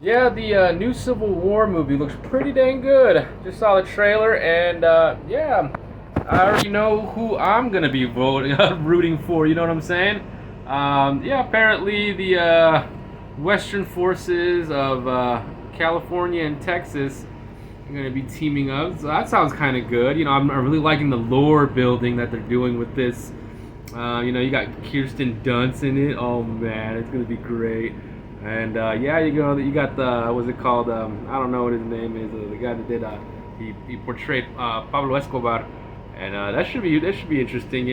Yeah, the new Civil War movie looks pretty dang good. Just saw the trailer, and yeah, I already know who I'm gonna be voting, rooting for. You know what I'm saying? Yeah, apparently the Western forces of California and Texas are gonna be teaming up. So that sounds kind of good. I'm really liking the lore building that they're doing with this. You got Kirsten Dunst in it. Oh man, it's gonna be great. And yeah, you got the what's it called? I don't know what his name is. The guy that did he portrayed Pablo Escobar, and that should be interesting.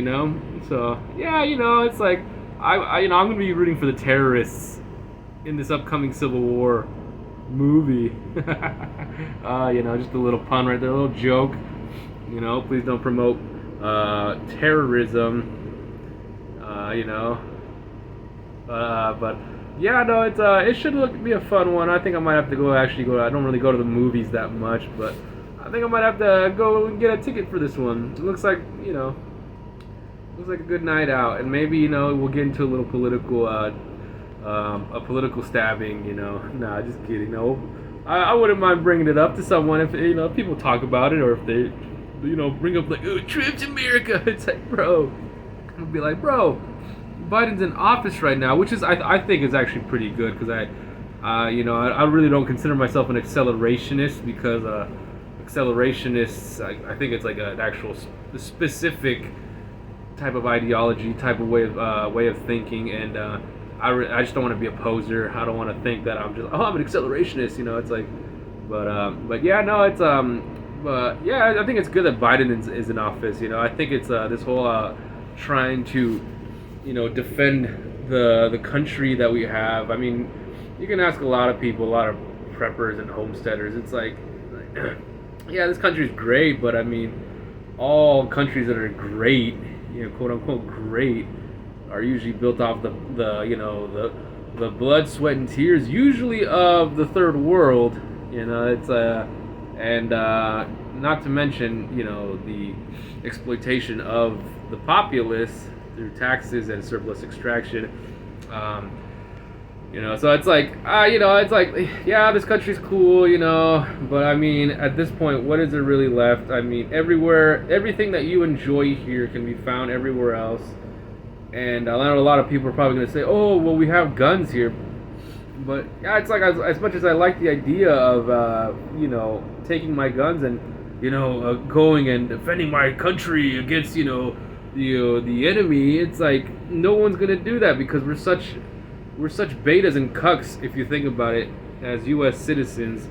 So yeah, it's like I'm gonna be rooting for the terrorists in this upcoming Civil War movie. Just a little pun right there, a little joke. Please don't promote terrorism. Uh, you know, but yeah, no, it should be a fun one. I think I might have to go. I don't really go to the movies that much, but I think I might have to go and get a ticket for this one. It looks like a good night out, and maybe we'll get into a little a political stabbing. Nah, just kidding. No, I wouldn't mind bringing it up to someone if if people talk about it, or if they bring up like, oh, Trump's America. It's like, bro, I'll be like, bro, Biden's in office right now, which is I think is actually pretty good because I really don't consider myself an accelerationist because accelerationists I think it's like an actual specific type of ideology, type of way of thinking, and I just don't want to be a poser. I don't want to think that I'm an accelerationist. It's like, but yeah, no, but yeah, I think it's good that Biden is in office. I think it's this whole trying to defend the country that we have. I mean, you can ask a lot of people, a lot of preppers and homesteaders. It's like yeah, this country's great, but I mean, all countries that are great, quote unquote great, are usually built off the blood, sweat, and tears, usually of the third world. It's and not to mention the exploitation of the populace through taxes and surplus extraction. So it's like, yeah, this country's cool, but I mean, at this point, what is there really left? I mean, everything that you enjoy here can be found everywhere else. And I know a lot of people are probably going to say, oh, well, we have guns here. But yeah, it's like as much as I like the idea of, taking my guns and, going and defending my country against, the enemy, it's like no one's gonna do that because we're such betas and cucks if you think about it as U.S. citizens.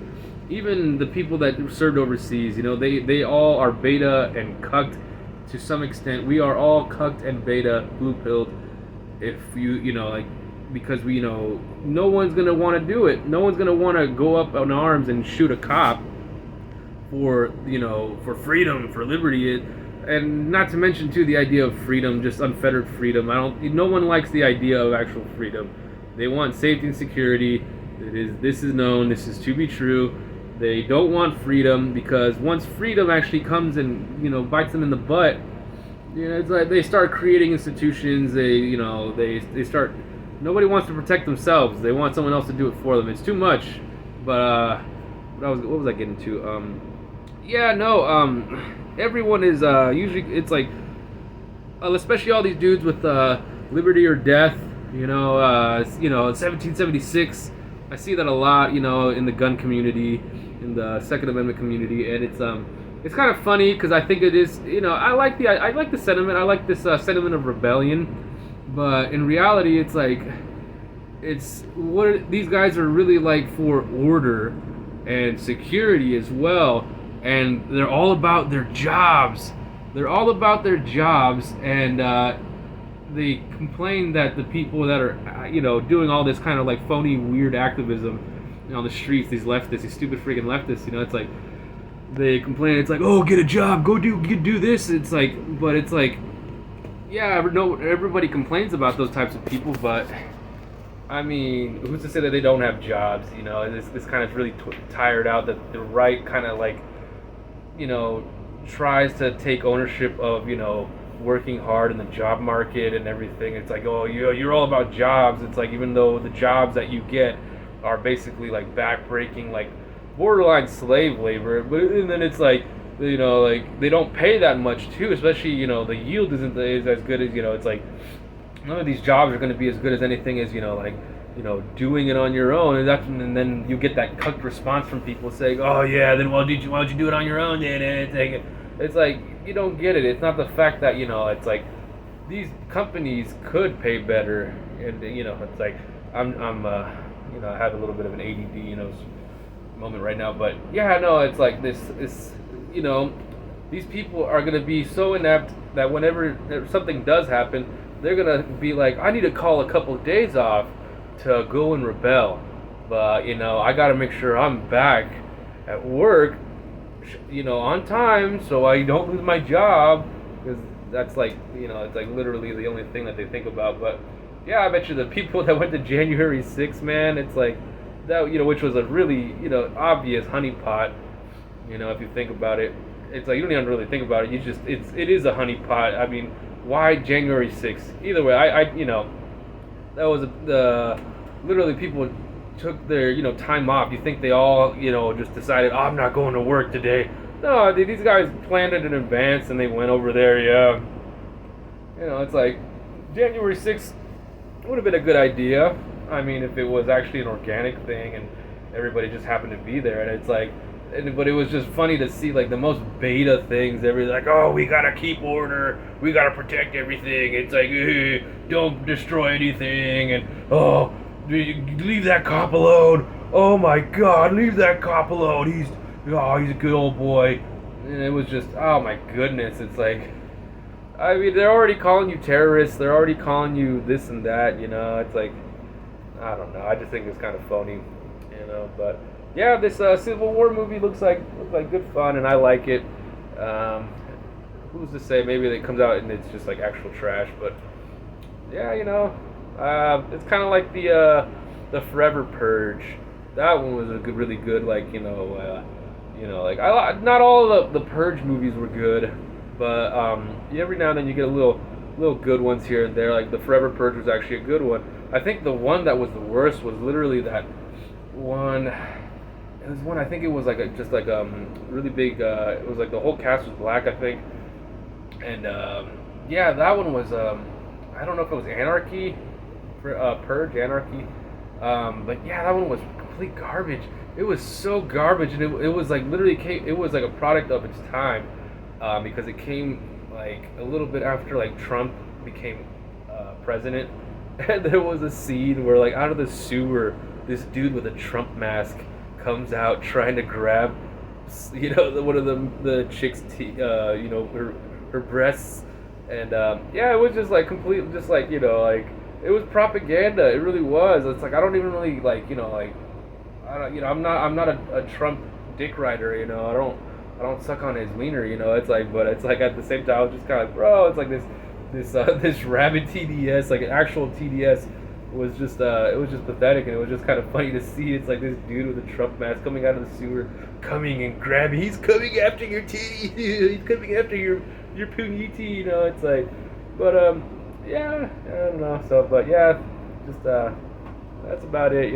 Even the people that served overseas, they all are beta and cucked to some extent. We are all cucked and beta, blue pilled. If like, because no one's gonna want to do it. No one's gonna want to go up in arms and shoot a cop for freedom, for liberty. And not to mention too the idea of freedom, just unfettered freedom. No one likes the idea of actual freedom. They want safety and security. This is known, this is to be true. They don't want freedom because once freedom actually comes and bites them in the butt, it's like they start creating institutions. They start. Nobody wants to protect themselves. They want someone else to do it for them. It's too much. But what was I getting to? Yeah, no. Everyone is usually, it's like, especially all these dudes with liberty or death. 1776. I see that a lot. In the gun community, in the Second Amendment community, and it's kind of funny because I think it is. I like the sentiment. I like this sentiment of rebellion, but in reality, it's like these guys are really like for order and security as well. And they're all about their jobs. They're all about their jobs, and they complain that the people that are, doing all this kind of like phony, weird activism on the streets, these leftists, these stupid freaking leftists, it's like they complain. It's like, oh, get a job, go do this. It's like, but it's like, yeah, no, everybody complains about those types of people, but I mean, who's to say that they don't have jobs? This kind of really tired out that the right kind of like, tries to take ownership of, working hard in the job market and everything. It's like, oh, you're all about jobs. It's like, even though the jobs that you get are basically like backbreaking, like borderline slave labor. But and then it's like, like they don't pay that much too, especially the yield is as good as it's like none of these jobs are going to be as good as anything as like doing it on your own, and then you get that cucked response from people saying, oh yeah, then why don't you do it on your own then? It's like you don't get it. It's not the fact that it's like these companies could pay better, and it's like I'm I have a little bit of an ADD moment right now, but yeah, no, it's like this these people are gonna be so inept that whenever something does happen, they're gonna be like, I need to call a couple of days off to go and rebel, but I gotta make sure I'm back at work, on time, so I don't lose my job, because that's like it's like literally the only thing that they think about. But yeah, I bet you the people that went to January 6th, man, it's like that, which was a really obvious honeypot. If you think about it, it's like you don't even really think about it. It is a honeypot. I mean, why January 6th? Either way, I that was literally people took their time off. You think they all just decided, oh, I'm not going to work today? No, these guys planned it in advance and they went over there. Yeah, it's like January 6th would have been a good idea. I mean, if it was actually an organic thing and everybody just happened to be there, and it's like, but it was just funny to see like the most beta things. Everybody's like, oh, we gotta keep order, we gotta protect everything. It's like, don't destroy anything, and oh, leave that cop alone. Oh my God, leave that cop alone. He's a good old boy. And it was just, oh my goodness. It's like, I mean, they're already calling you terrorists. They're already calling you this and that. It's like, I don't know. I just think it's kind of phony. But yeah, this Civil War movie looks like good fun, and I like it. Who's to say? Maybe it comes out and it's just like actual trash. But yeah, it's kind of like the Forever Purge. That one was a really good, like like not all of the Purge movies were good, but every now and then you get a little good ones here and there. Like the Forever Purge was actually a good one. I think the one that was the worst was literally that one. It was one, I think it was like just like really big. It was like the whole cast was black, I think, and yeah, that one was I don't know if it was Anarchy, Purge Anarchy, but yeah, that one was complete garbage. It was so garbage, and it was like literally it was like a product of its time, because it came like a little bit after like Trump became president, and there was a scene where like out of the sewer, this dude with a Trump mask comes out trying to grab, one of the chicks, her breasts, and yeah, it was just like complete, just like like it was propaganda. It really was. It's like I don't even really like like I don't I'm not a Trump dick rider. I don't suck on his wiener. It's like, but it's like at the same time I was just kind of like, bro, it's like this rabid TDS, like an actual TDS. Was just it was just pathetic, and it was just kind of funny to see. It's like this dude with a Trump mask coming out of the sewer, coming and grabbing. He's coming after your titty. He's coming after your puniti. It's like, but yeah, I don't know. So, but yeah, just that's about it.